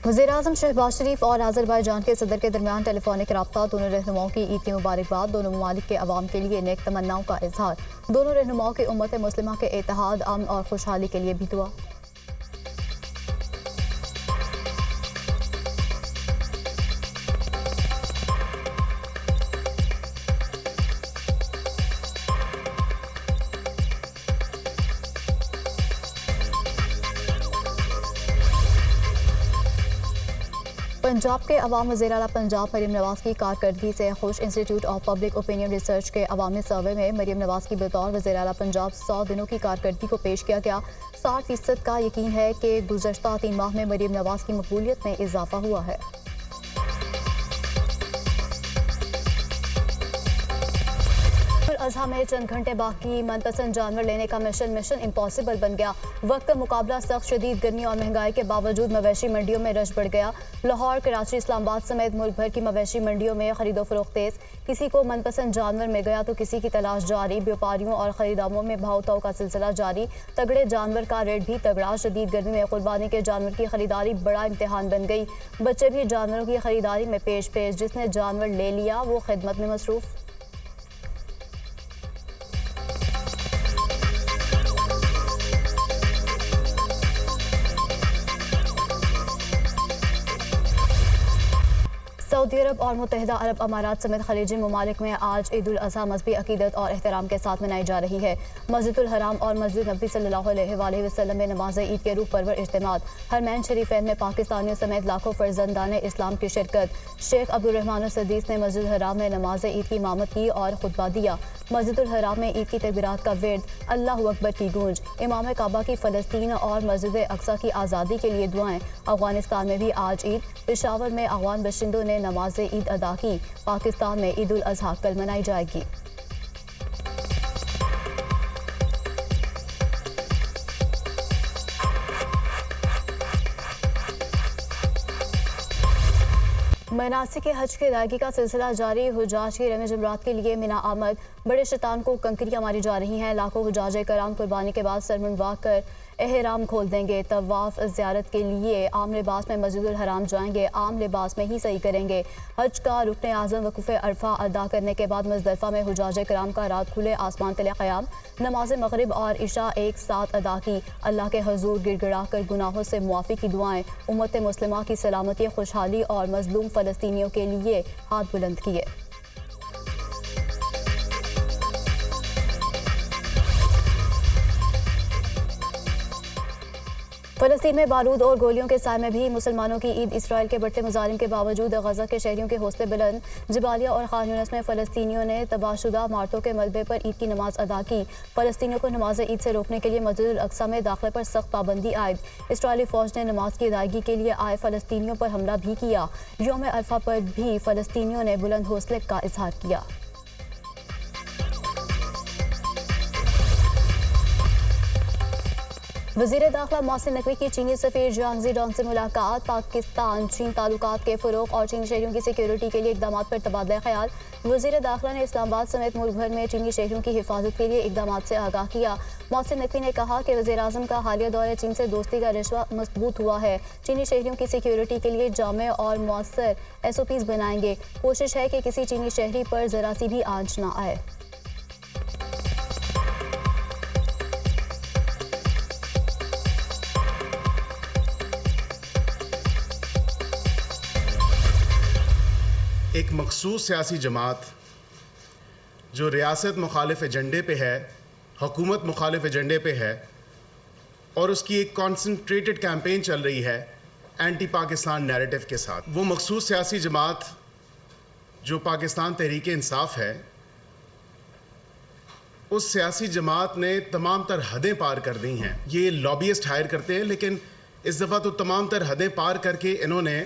वज़ीर-ए-आज़म शहबाज शरीफ और आज़रबाईजान के सदर के दरमियान टेलीफोनिक रब्ता। दोनों रहनुमाओं की ईद की मुबारकबाद। दोनों ममालिक के अवाम के लिए नेक तमन्नाओं का इजहार। दोनों रहनुमाओं की उम्मत मुस्लिमा के इत्तेहाद, अमन और खुशहाली के लिए भी दुआ। पंजाब के अवाम वज़ीर-ए-आला पंजाब मरीम नवाज़ की कारकर्दगी से खुश। Institute of public opinion research के अवामी सर्वे में मरीम नवाज़ की बतौर वज़ीर-ए-आला पंजाब 100 दिनों की कारकर्दगी को पेश किया गया। 60% का यकीन है कि गुज़श्ता 3 माह में मरीम नवाज़ की मकबूलियत में इजाफा हुआ है। अज़हा में चंद घंटे बाकी मनपसंद जानवर लेने का मिशन इम्पॉसिबल बन गया। वक्त का मुकाबला सख्त शदीद गर्मी और महंगाई के बावजूद मवेशी मंडियों में रश बढ़ गया। लाहौर, कराची, इस्लामाबाद समेत मुल्क भर की मवेशी मंडियों में खरीदो फरोख्त तेज। किसी को मनपसंद जानवर मिल गया तो किसी की तलाश जारी। व्यापारियों और खरीदारों में भाव ताव का सिलसिला जारी। तगड़े जानवर का रेट भी तगड़ा। शदीद गर्मी में कुर्बानी के जानवर की खरीदारी बड़ा इम्तिहान बन गई। बच्चे भी जानवरों की खरीदारी में पेश। जिसने जानवर ले लिया वो खिदमत में मसरूफ। सऊदी अरब और मुत्तहिदा अरब अमारात समेत खलीजी ममालिक में आज ईद उल अज़हा मज़हबी अकीदत और एहतराम के साथ मनाई जा रही है। मस्जिदुल हराम और मस्जिद नबी सल्लल्लाहु अलैहि वसल्लम में नमाज ईद के रूह परवर इज्तिमात। हरमैन शरीफैन में पाकिस्तानियों समेत लाखों फर्जंदान इस्लाम की शिरकत। शेख अब्दुर्रहमान सदीस ने मस्जिद हराम में नमाज ईद की इमामत की और खुतबा दिया। मस्जिदुल हराम में ईद की तकबीरात का विर्द, अल्लाहु अकबर की गूंज। इमाम काबा की फ़लस्तीन और मस्जिद अक्सा की आज़ादी के लिए दुआएं। अफगानिस्तान में भी आज ईद। पेशावर में अफगान बाशिंदों ने नमाज ईद अदा की। पाकिस्तान में ईद उल अज़हा कल मनाई जाएगी। मनासिक हज की अदायगी का सिलसिला जारी। हुजाज की रंग जुमरात के लिए मिना आमद। बड़े शैतान को कंकरियां मारी जा रही हैं। लाखों हुजाज कराम कुर्बानी के बाद सर मुंडवा कर एहराम खोल देंगे। तवाफ ज़ियारत के लिए आम लिबास में मस्जिदुल हराम जाएंगे। आम लिबास में ही सही करेंगे। हज का रुकन आज़म वक़ूफ़ अरफा अदा करने के बाद मुज़दलिफ़ा में हुजाज कराम का रात खुले आसमान तले क़याम। नमाज मग़रिब और इशा एक साथ अदा की। अल्लाह के हजूर गिड़गिड़ा कर गुनाहों से मुआफ़ी की दुआएं। उम्मत मुस्लिमा की सलामती, खुशहाली और मज़लूम फ़लस्तीनियों के लिए हाथ बुलंद किए। फ़लस्तीन में बारूद और गोलियों के साए में भी मुसलमानों की ईद। इसराइल के बढ़ते मुजालिम के बावजूद गजा के शहरियों के हौसले बुलंद। जबालिया और खान यूनिस में फ़लस्तीनियों ने तबाहशुदा इमारतों के मलबे पर ईद की नमाज अदा की। फ़लस्तीनियों को नमाज ईद से रोकने के लिए मस्जिद अक्सा में दाखिले पर सख्त पाबंदी आयद। इसराइली फ़ौज ने नमाज की अदायगी के लिए आए फ़लस्तीनियों पर हमला भी किया। यौम अरफा पर भी फ़लस्तीनियों ने बुलंद हौसले का इजहार किया। वज़ीर दाखिला मोहसिन नकवी की चीनी सफ़ीर जियांग ज़ीडोंग से मुलाकात। पाकिस्तान चीन ताल्लुकात के फ़रोग़ और चीनी शहरियों की सिक्योरिटी के लिए इक़दाम पर तबादला ख्याल। वज़ीर दाखिला ने इस्लामाबाद समेत मुल्क भर में चीनी शहरियों की हिफाजत के लिए इक़दाम से आगाह किया। मोहसिन नकवी ने कहा कि वज़ीर-ए-आज़म का हालिया दौरे चीन से दोस्ती का रिश्ता मजबूत हुआ है। चीनी शहरियों की सिक्योरिटी के लिए जामे और मौसर SOPs बनाएंगे। कोशिश है कि किसी चीनी शहरी पर ज़रा सी भी आंच न आए। एक मखसूस सियासी जमात जो रियासत मुखालिफ एजेंडे पे है, हुकूमत मुखालिफ एजेंडे पे है और उसकी एक कॉन्सनट्रेटेड कैंपेन चल रही है एंटी पाकिस्तान नैरेटिव के साथ। वो मखसूस सियासी जमात जो पाकिस्तान तहरीक इंसाफ है, उस सियासी जमात ने तमाम तर हदें पार कर दी हैं। ये लॉबियस्ट हायर करते हैं, लेकिन इस दफ़ा तो तमाम तर हदें पार करके इन्होंने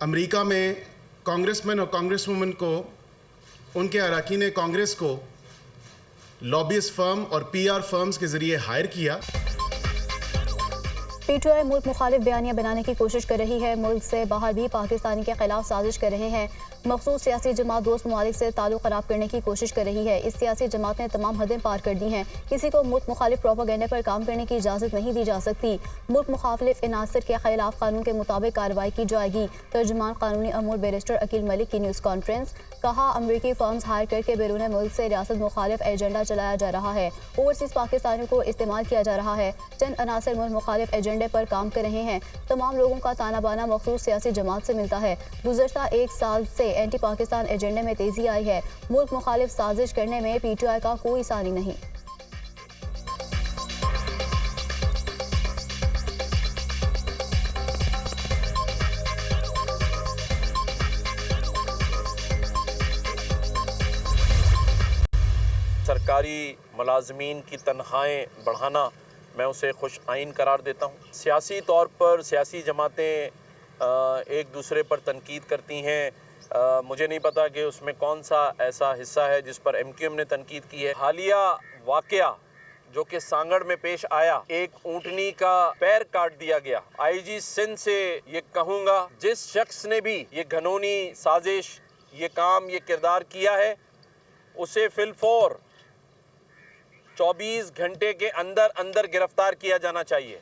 अमेरिका में कांग्रेसमैन और कांग्रेसवुमन को, उनके अरकान कांग्रेस को लॉबियस्ट फर्म और PR फर्म्स के ज़रिए हायर किया। PTI मुल्क मुखालिफ बयानियाँ बनाने की कोशिश कर रही है। मुल्क से बाहर भी पाकिस्तानी के खिलाफ साजिश कर रहे हैं। मखसूस सियासी जमात दोस्त ममालिक से ताल्लुक खराब करने की कोशिश कर रही है। इस सियासी जमात ने तमाम हदें पार कर दी हैं। किसी को मुल्क मुखालिफ प्रोपेगेंडे पर काम करने की इजाज़त नहीं दी जा सकती। मुल्क मुखालिफ इनासर के खिलाफ कानून के मुताबिक कार्रवाई की जाएगी। तर्जुमान कानूनी अमूर बैरिस्टर अकील मलिक की न्यूज़ कॉन्फ्रेंस। कहा, अमरीकी फर्म्स हायर करके बैरून मुल्क से रियासत मुखालिफ एजेंडा चलाया जा रहा है। ओवरसीज़ पाकिस्तानियों को इस्तेमाल किया जा रहा है। चंद अनासर मुल्क मुखालिफ एजेंडे पर काम कर रहे हैं। तमाम लोगों का ताना बाना मखसूस सियासी जमात से मिलता है। गुज़श्ता एक साल से एंटी पाकिस्तान एजेंडे में तेज़ी आई है। मुल्क मुखालिफ साजिश करने में PTI का कोई सानी नहीं। सरकारी मुलाजमीन की तनख्वाहें बढ़ाना मैं उसे खुश आइन करार देता हूँ। सियासी तौर पर सियासी जमातें एक दूसरे पर तनकीद करती हैं। मुझे नहीं पता कि उसमें कौन सा ऐसा हिस्सा है जिस पर MQM ने तनकीद की है। हालिया वाक़या जो कि सांगड़ में पेश आया, एक ऊँटनी का पैर काट दिया गया। IG सिंध से ये कहूँगा, जिस शख्स ने भी ये घनौनी साजिश, ये काम, ये किरदार किया है, उसे फिलफौर 24 घंटे के अंदर अंदर गिरफ्तार किया जाना चाहिए।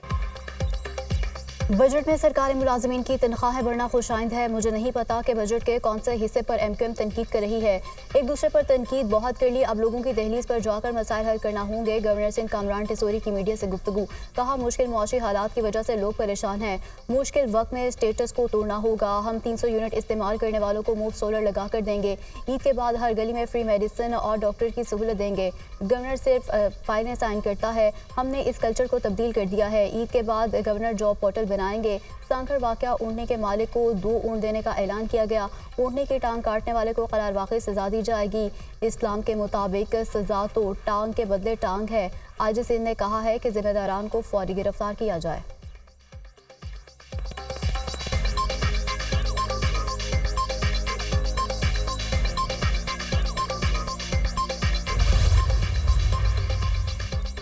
बजट में सरकारी मुलाजमीन की तनख्वाहें बढ़ना खुशाइंद है। मुझे नहीं पता कि बजट के कौन से हिस्से पर MQM तनकीद कर रही है। एक दूसरे पर तनकीद बहुत कर ली, अब लोगों की दहलीज पर जाकर मसाइल हल करना होंगे। गवर्नर सिंध कामरान टिसोरी की मीडिया से गुफ्तगू। कहा, मुश्किल मुआशी हालात की वजह से लोग परेशान हैं। मुश्किल वक्त में स्टेटस को तोड़ना होगा। हम 300 यूनिट इस्तेमाल करने वालों को मुफ्त सोलर लगा कर देंगे। ईद के बाद हर गली में फ्री मेडिसिन और डॉक्टर की सहूलत देंगे। गवर्नर सिर्फ फाइलें साइन करता है। हमने इस कल्चर को तब्दील कर दिया है। ईद के बाद गवर्नर जॉब पोर्टल बनाएंगे। सांखड़ वाक़या, ऊँटने के मालिक को 2 ऊँट देने का ऐलान किया गया। ऊँटने की टांग काटने वाले को करार वाक़ई सजा दी जाएगी। इस्लाम के मुताबिक सजा तो टांग के बदले टांग है। IG सिंध ने कहा है कि जिम्मेदारान को फौरी गिरफ्तार किया जाए।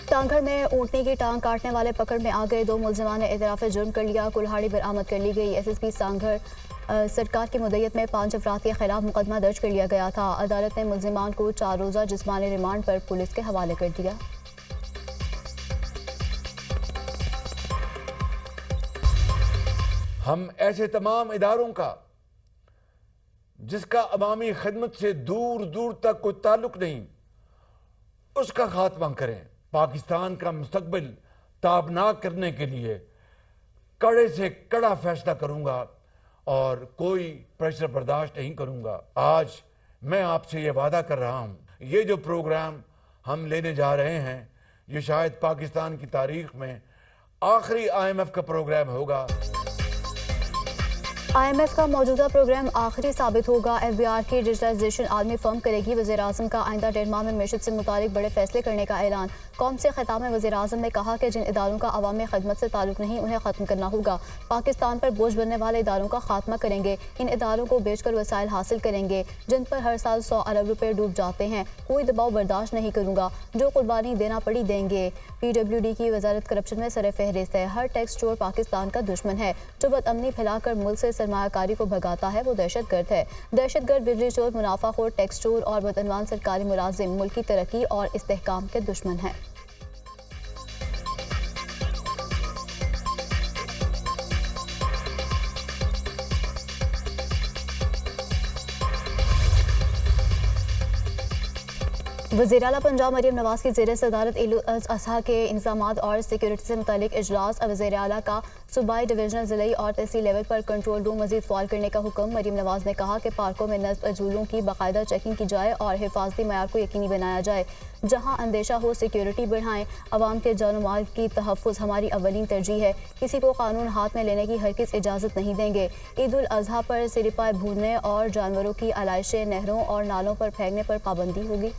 टांगड़ में ऊँटनी की टांग काटने वाले पकड़ में आ गए। 2 मुलजिमान ने इतराफ़ जुर्म कर लिया। कुल्हाड़ी बरामद कर ली गई। SSP सांगड़ सरकार की मुद्दत में 5 अफराद के खिलाफ मुकदमा दर्ज कर लिया गया था। अदालत ने मुलजिमान को 4 रोज़ा जिस्मानी रिमांड पर पुलिस के हवाले कर दिया। हम ऐसे तमाम इदारों का जिसका अवामी खिदमत से दूर दूर तक कोई ताल्लुक नहीं, उसका खात्मा करें। पाकिस्तान का मुस्तकबिल ताबनाक करने के लिए कड़े से कड़ा फैसला करूंगा और कोई प्रेशर बर्दाश्त नहीं करूंगा। आज मैं आपसे ये वादा कर रहा हूं, ये जो प्रोग्राम हम लेने जा रहे हैं, ये शायद पाकिस्तान की तारीख में आखिरी IMF का प्रोग्राम होगा। IMF का मौजूदा प्रोग्राम आखिरी साबित होगा। FBR की डिजिटलाइजेशन आलमी फर्म करेगी। वज़ीर-ए-आज़म का आइंदा 1.5 माह में मैशत से मुतालिक बड़े फैसले करने का ऐलान। कौम से खिताब में वज़ीर-ए-आज़म ने कहा कि जिन इदारों का अवामी खिदमत से ताल्लुक नहीं, उन्हें ख़त्म करना होगा। पाकिस्तान पर बोझ बनने वाले इदारों का खात्मा करेंगे। इन इदारों को बेचकर वसाइल हासिल करेंगे जिन पर हर साल 100 अरब रुपये डूब जाते हैं। कोई दबाव बर्दाश्त नहीं करूँगा। जो कुर्बानी देना पड़ी देंगे। PWD की वजारत करप्शन में सर फहरिस्त है। हर टैक्स चोर पाकिस्तान का दुश्मन है। जो बदअमनी फैलाकर मुल्क से सरमायाकारी को भगाता है, वो दहशतगर्द है। दहशतगर्द, बिजली चोर, मुनाफाखोर, टैक्स चोर और बदअनवान सरकारी मुलाजिम मुल्क की तरक्की और इस्तेहकाम के दुश्मन हैं। वज़ीर आला पंजाब मरीम नवाज की ज़ेर सदारत ईद उल अज़हा के इंतज़ामात और सिक्योरिटी से मुतालिक इजलास। वज़ीर आला का सूबाई, डिवीजनल, ज़िलाई और तहसील लेवल पर कंट्रोल रूम मज़ीद फ़ाल करने का हुक्म। मरीम नवाज ने कहा कि पार्कों में नस्ब झूलों की बाकायदा चेकिंग की जाए और हिफाजती मयार को यकीनी बनाया जाए। जहाँ अंदेशा हो, सिक्योरिटी बढ़ाएं। अवाम के जान माल की तहफ़्फ़ुज़ हमारी अव्वलीन तरजीह है। किसी को कानून हाथ में लेने की हरगिज़ इजाज़त नहीं देंगे। ईद उल अज़हा पर सिरिपाए भूनने और जानवरों की आलाइशें नहरों और नालों पर फेंकने पर पाबंदी होगी।